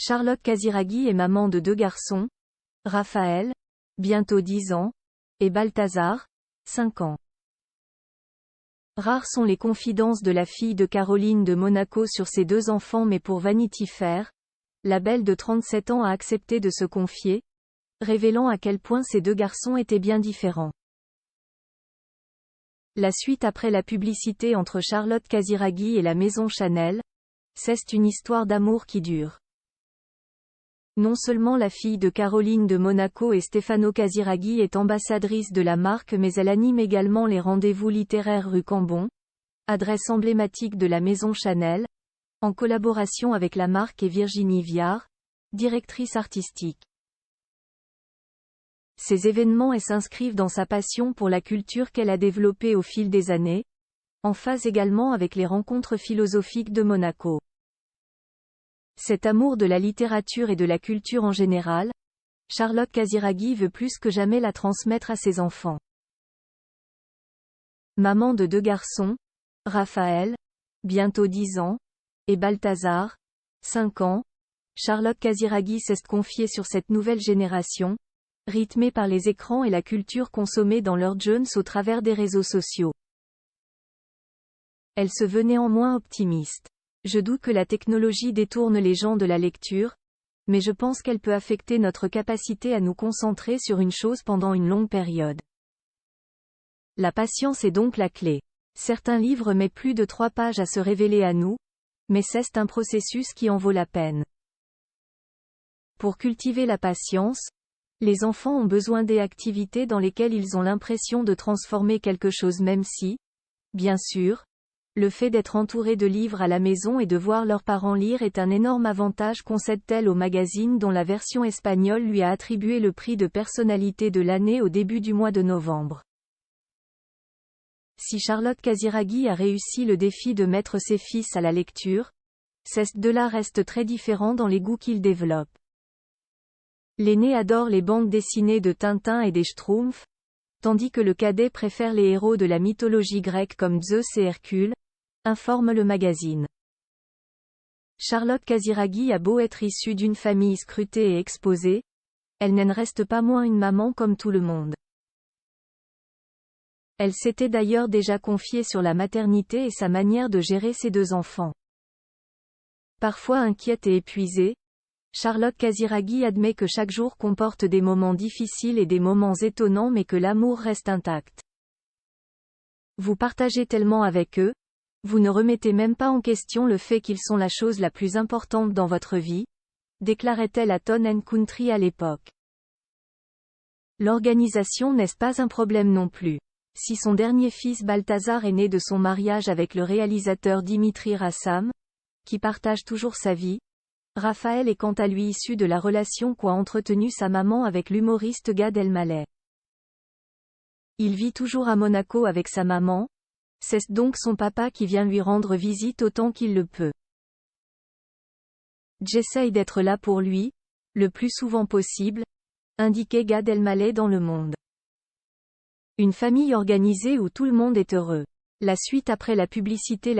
Charlotte Casiraghi est maman de 2 garçons, Raphaël, bientôt 10 ans, et Balthazar, 5 ans. Rares sont les confidences de la fille de Caroline de Monaco sur ses 2 enfants, mais pour Vanity Fair, la belle de 37 ans a accepté de se confier, révélant à quel point ces 2 garçons étaient bien différents. La suite après la publicité entre Charlotte Casiraghi et la maison Chanel, c'est une histoire d'amour qui dure. Non seulement la fille de Caroline de Monaco et Stefano Casiraghi est ambassadrice de la marque, mais elle anime également les rendez-vous littéraires rue Cambon, adresse emblématique de la maison Chanel, en collaboration avec la marque et Virginie Viard, directrice artistique. Ces événements s'inscrivent dans sa passion pour la culture qu'elle a développée au fil des années, en phase également avec les rencontres philosophiques de Monaco. Cet amour de la littérature et de la culture en général, Charlotte Casiraghi veut plus que jamais la transmettre à ses enfants. Maman de 2 garçons, Raphaël, bientôt 10 ans, et Balthazar, 5 ans, Charlotte Casiraghi s'est confiée sur cette nouvelle génération, rythmée par les écrans et la culture consommée dans leurs jeunes au travers des réseaux sociaux. Elle se veut néanmoins optimiste. Je doute que la technologie détourne les gens de la lecture, mais je pense qu'elle peut affecter notre capacité à nous concentrer sur une chose pendant une longue période. La patience est donc la clé. Certains livres mettent plus de 3 pages à se révéler à nous, mais c'est un processus qui en vaut la peine. Pour cultiver la patience, les enfants ont besoin d'activités dans lesquelles ils ont l'impression de transformer quelque chose, même si, bien sûr, le fait d'être entouré de livres à la maison et de voir leurs parents lire est un énorme avantage, concède-t-elle au magazine dont la version espagnole lui a attribué le prix de personnalité de l'année au début du mois de novembre. Si Charlotte Casiraghi a réussi le défi de mettre ses fils à la lecture, ces 2-là restent très différents dans les goûts qu'ils développent. L'aîné adore les bandes dessinées de Tintin et des Schtroumpfs, tandis que le cadet préfère les héros de la mythologie grecque comme Zeus et Hercule, informe le magazine. Charlotte Casiraghi a beau être issue d'une famille scrutée et exposée, elle n'en reste pas moins une maman comme tout le monde. Elle s'était d'ailleurs déjà confiée sur la maternité et sa manière de gérer ses 2 enfants. Parfois inquiète et épuisée, Charlotte Casiraghi admet que chaque jour comporte des moments difficiles et des moments étonnants, mais que l'amour reste intact. Vous partagez tellement avec eux, vous ne remettez même pas en question le fait qu'ils sont la chose la plus importante dans votre vie, déclarait-elle à Town & Country à l'époque. L'organisation n'est pas un problème non plus. Si son dernier fils Balthazar est né de son mariage avec le réalisateur Dimitri Rassam, qui partage toujours sa vie, Raphaël est quant à lui issu de la relation qu'a entretenue sa maman avec l'humoriste Gad Elmaleh. Il vit toujours à Monaco avec sa maman, c'est donc son papa qui vient lui rendre visite autant qu'il le peut. J'essaye d'être là pour lui, le plus souvent possible, indiquait Gad Elmaleh dans Le Monde. Une famille organisée où tout le monde est heureux. La suite après la publicité.